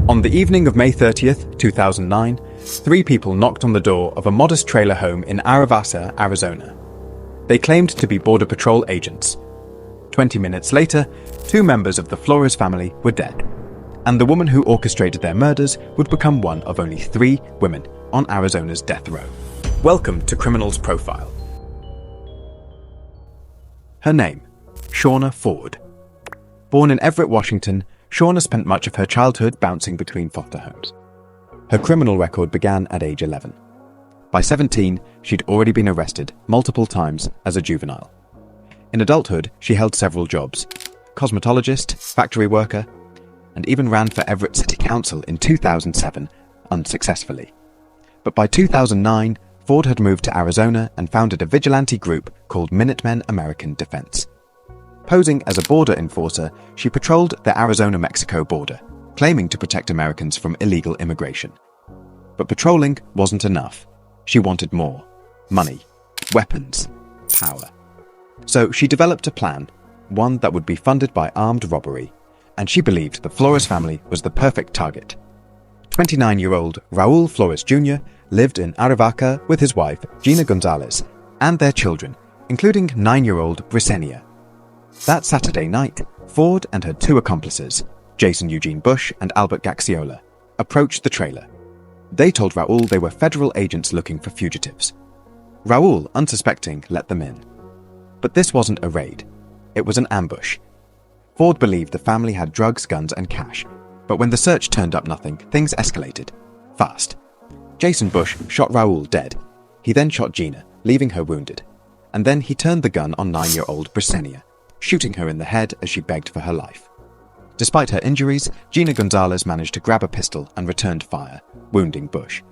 On the evening of May 30th, 2009, 3 people knocked on the door of a modest trailer home in Aravasa, Arizona. They claimed to be Border Patrol agents. 20 minutes later, 2 members of the Flores family were dead, and the woman who orchestrated their murders would become one of only 3 women on Arizona's death row. Welcome to Criminals Profile. Her name, Shawna Forde. Born in Everett, Washington, Shawna spent much of her childhood bouncing between foster homes. Her criminal record began at age 11. By 17, she'd already been arrested multiple times as a juvenile. In adulthood, she held several jobs: cosmetologist, factory worker, and even ran for Everett City Council in 2007, unsuccessfully. But by 2009, Forde had moved to Arizona and founded a vigilante group called Minutemen American Defense. Posing as a border enforcer, she patrolled the Arizona-Mexico border, claiming to protect Americans from illegal immigration. But patrolling wasn't enough. She wanted more: money, weapons, power. So she developed a plan, one that would be funded by armed robbery, and she believed the Flores family was the perfect target. 29-year-old Raul Flores Jr. lived in Arivaca with his wife, Gina Gonzalez, and their children, including 9-year-old Brisenia. That Saturday night, Forde and her 2 accomplices, Jason Eugene Bush and Albert Gaxiola, approached the trailer. They told Raul they were federal agents looking for fugitives. Raul, unsuspecting, let them in. But this wasn't a raid. It was an ambush. Forde believed the family had drugs, guns, and cash, but when the search turned up nothing, things escalated. Fast. Jason Bush shot Raul dead. He then shot Gina, leaving her wounded. And then he turned the gun on 9-year-old Brisenia, shooting her in the head as she begged for her life. Despite her injuries, Gina Gonzalez managed to grab a pistol and returned fire, wounding Bush.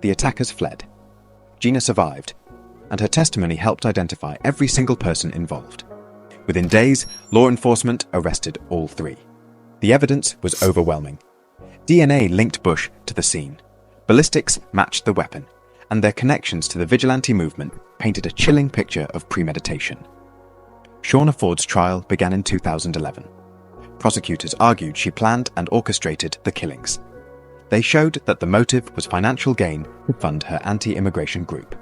The attackers fled. Gina survived, and her testimony helped identify every single person involved. Within days, law enforcement arrested all 3. The evidence was overwhelming. DNA linked Bush to the scene. Ballistics matched the weapon, and their connections to the vigilante movement painted a chilling picture of premeditation. Shawna Forde's trial began in 2011. Prosecutors argued she planned and orchestrated the killings. They showed that the motive was financial gain to fund her anti-immigration group.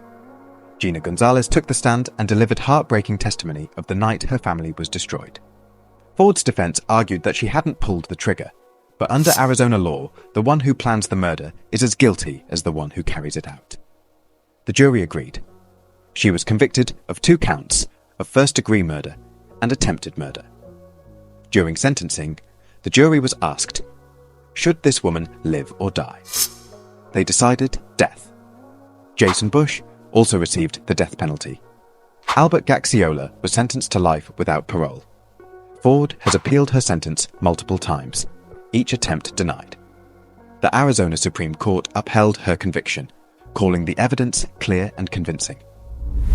Gina Gonzalez took the stand and delivered heartbreaking testimony of the night her family was destroyed. Forde's defense argued that she hadn't pulled the trigger, but under Arizona law, the one who plans the murder is as guilty as the one who carries it out. The jury agreed. She was convicted of 2 counts of first-degree murder and attempted murder. During sentencing, the jury was asked, should this woman live or die? They decided death. Jason Bush also received the death penalty. Albert Gaxiola was sentenced to life without parole. Forde has appealed her sentence multiple times, each attempt denied. The Arizona Supreme Court upheld her conviction, calling the evidence clear and convincing.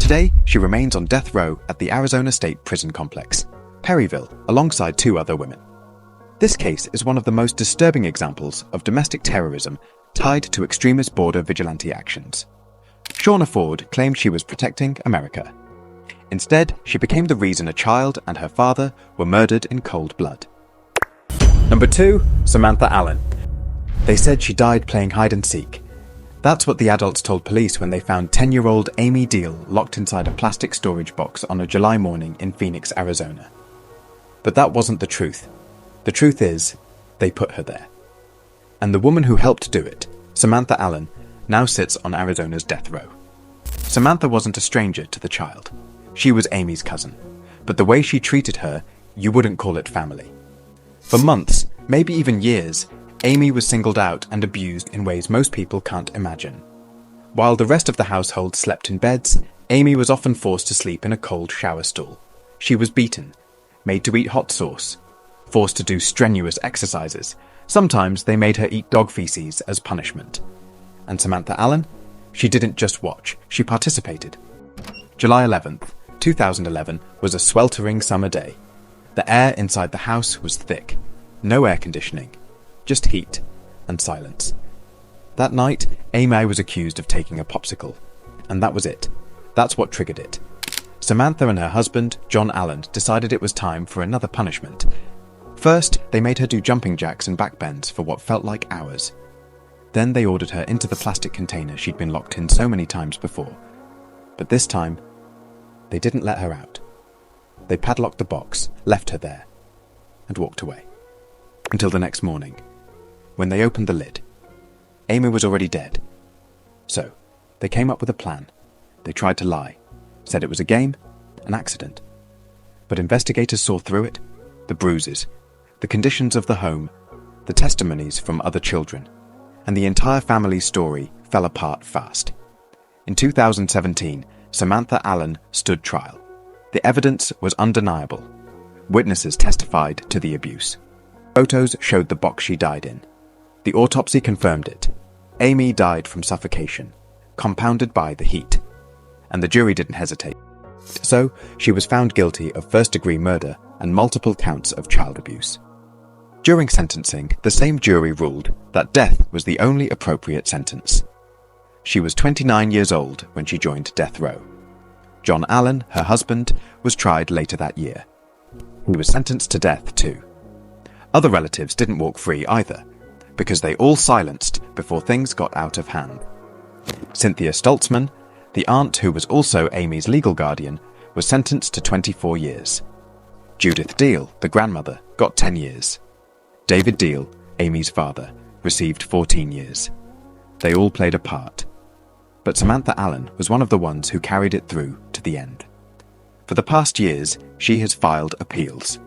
Today, she remains on death row at the Arizona State Prison Complex, Perryville, alongside 2 other women. This case is one of the most disturbing examples of domestic terrorism tied to extremist border vigilante actions. Shawna Forde claimed she was protecting America. Instead, she became the reason a child and her father were murdered in cold blood. Number 2, Sammantha Allen. They said she died playing hide-and-seek. That's what the adults told police when they found 10-year-old Amy Deal locked inside a plastic storage box on a July morning in Phoenix, Arizona. But that wasn't the truth. The truth is, they put her there. And the woman who helped do it, Sammantha Allen, now sits on Arizona's death row. Sammantha wasn't a stranger to the child. She was Amy's cousin. But the way she treated her, you wouldn't call it family. For months, maybe even years, Amy was singled out and abused in ways most people can't imagine. While the rest of the household slept in beds, Amy was often forced to sleep in a cold shower stall. She was beaten, made to eat hot sauce, forced to do strenuous exercises. Sometimes they made her eat dog feces as punishment. And Sammantha Allen? She didn't just watch, she participated. July 11th, 2011 was a sweltering summer day. The air inside the house was thick. No air conditioning. Just heat and silence. That night, Amy was accused of taking a popsicle. And that was it. That's what triggered it. Sammantha and her husband, John Allen, decided it was time for another punishment. First, they made her do jumping jacks and backbends for what felt like hours. Then they ordered her into the plastic container she'd been locked in so many times before. But this time, they didn't let her out. They padlocked the box, left her there, and walked away. Until the next morning, when they opened the lid. Amy was already dead. So, they came up with a plan. They tried to lie, said it was a game, an accident. But investigators saw through it, the bruises, the conditions of the home, the testimonies from other children, and the entire family's story fell apart fast. In 2017, Sammantha Allen stood trial. The evidence was undeniable. Witnesses testified to the abuse. Photos showed the box she died in. The autopsy confirmed it. Amy died from suffocation, compounded by the heat. And the jury didn't hesitate. So, she was found guilty of first-degree murder and multiple counts of child abuse. During sentencing, the same jury ruled that death was the only appropriate sentence. She was 29 years old when she joined death row. John Allen, her husband, was tried later that year. He was sentenced to death too. Other relatives didn't walk free either, because they all silenced before things got out of hand. Cynthia Stoltzman, the aunt who was also Amy's legal guardian, was sentenced to 24 years. Judith Deal, the grandmother, got 10 years. David Deal, Amy's father, received 14 years. They all played a part. But Sammantha Allen was one of the ones who carried it through to the end. For the past years, she has filed appeals,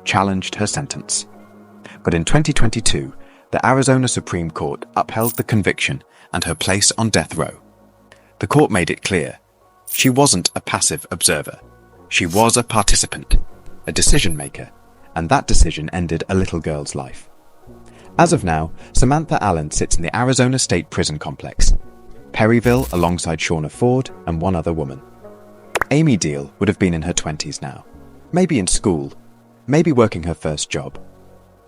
challenged her sentence. But in 2022, the Arizona Supreme Court upheld the conviction and her place on death row. The court made it clear, she wasn't a passive observer. She was a participant, a decision maker, and that decision ended a little girl's life. As of now, Sammantha Allen sits in the Arizona State Prison Complex, Perryville, alongside Shawna Forde and one other woman. Amy Deal would have been in her 20s now, maybe in school, maybe working her first job,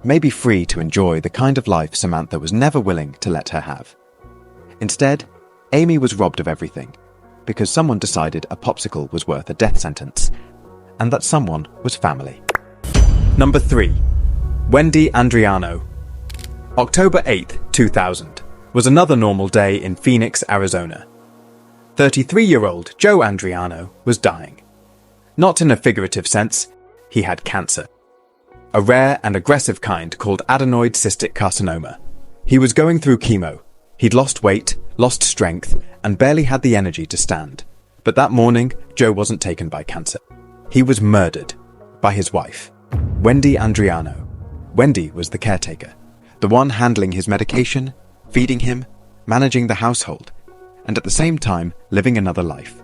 maybe free to enjoy the kind of life Sammantha was never willing to let her have. Instead, Amy was robbed of everything, because someone decided a popsicle was worth a death sentence, and that someone was family. Number 3. Wendi Andriano. October 8, 2000, was another normal day in Phoenix, Arizona. 33-year-old Joe Andriano was dying. Not in a figurative sense, he had cancer. A rare and aggressive kind called adenoid cystic carcinoma. He was going through chemo. He'd lost weight, lost strength, and barely had the energy to stand. But that morning, Joe wasn't taken by cancer. He was murdered by his wife, Wendi Andriano. Wendi was the caretaker, the one handling his medication, feeding him, managing the household, and at the same time living another life.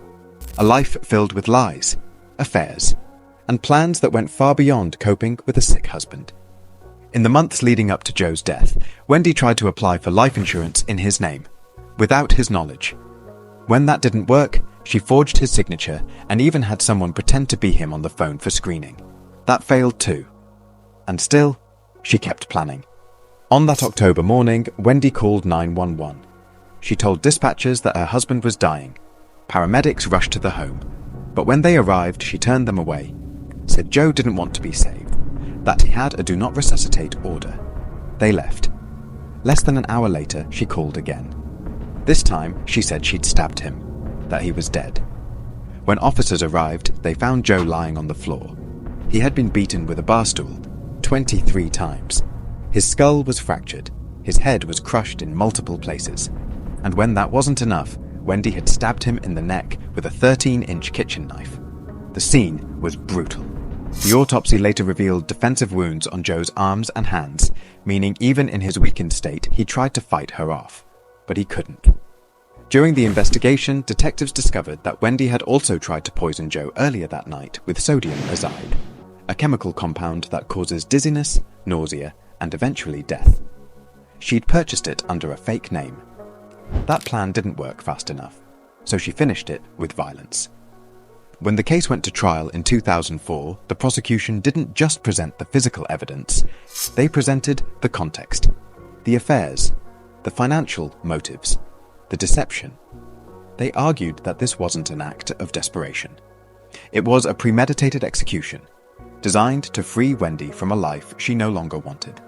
A life filled with lies, affairs, and plans that went far beyond coping with a sick husband. In the months leading up to Joe's death, Wendi tried to apply for life insurance in his name, without his knowledge. When that didn't work, she forged his signature and even had someone pretend to be him on the phone for screening. That failed too. And still, she kept planning. On that October morning, Wendi called 911. She told dispatchers that her husband was dying. Paramedics rushed to the home, but when they arrived, she turned them away, said Joe didn't want to be saved, that he had a do not resuscitate order. They left. Less than an hour later, she called again. This time, she said she'd stabbed him, that he was dead. When officers arrived, they found Joe lying on the floor. He had been beaten with a bar stool 23 times. His skull was fractured, his head was crushed in multiple places, and when that wasn't enough, Wendi had stabbed him in the neck with a 13-inch kitchen knife. The scene was brutal. The autopsy later revealed defensive wounds on Joe's arms and hands, meaning even in his weakened state, he tried to fight her off, but he couldn't. During the investigation, detectives discovered that Wendi had also tried to poison Joe earlier that night with sodium azide, a chemical compound that causes dizziness, nausea, and eventually death. She'd purchased it under a fake name. That plan didn't work fast enough, so she finished it with violence. When the case went to trial in 2004, the prosecution didn't just present the physical evidence, they presented the context, the affairs, the financial motives, the deception. They argued that this wasn't an act of desperation. It was a premeditated execution. designed to free Wendi from a life she no longer wanted.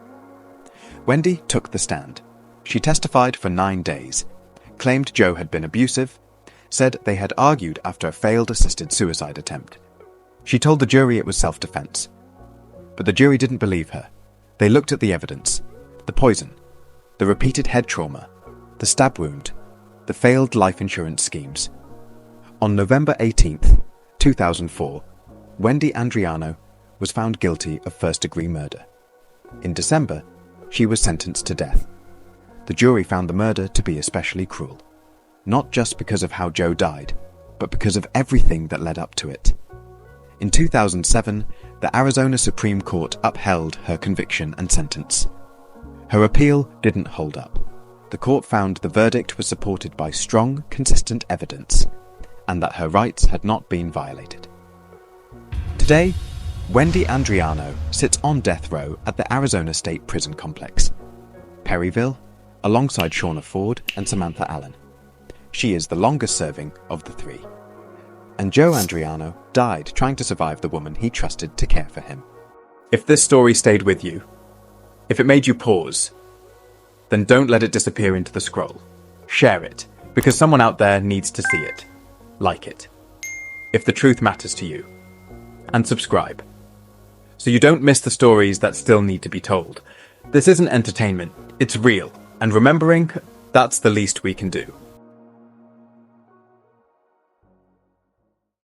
Wendi took the stand. She testified for 9 days, claimed Joe had been abusive, said they had argued after a failed assisted suicide attempt. She told the jury it was self-defense. But the jury didn't believe her. They looked at the evidence, the poison, the repeated head trauma, the stab wound, the failed life insurance schemes. On November 18th, 2004, Wendi Andriano was found guilty of first-degree murder. In December, she was sentenced to death. The jury found the murder to be especially cruel, not just because of how Joe died, but because of everything that led up to it. In 2007, the Arizona Supreme Court upheld her conviction and sentence. Her appeal didn't hold up. The court found the verdict was supported by strong, consistent evidence, and that her rights had not been violated. Today, Wendi Andriano sits on death row at the Arizona State Prison Complex, Perryville, alongside Shawna Forde and Sammantha Allen. She is the longest serving of the three. And Joe Andriano died trying to survive the woman he trusted to care for him. If this story stayed with you, if it made you pause, then don't let it disappear into the scroll. Share it, because someone out there needs to see it. Like it, if the truth matters to you. And subscribe, so you don't miss the stories that still need to be told. This isn't entertainment, it's real, and remembering, that's the least we can do.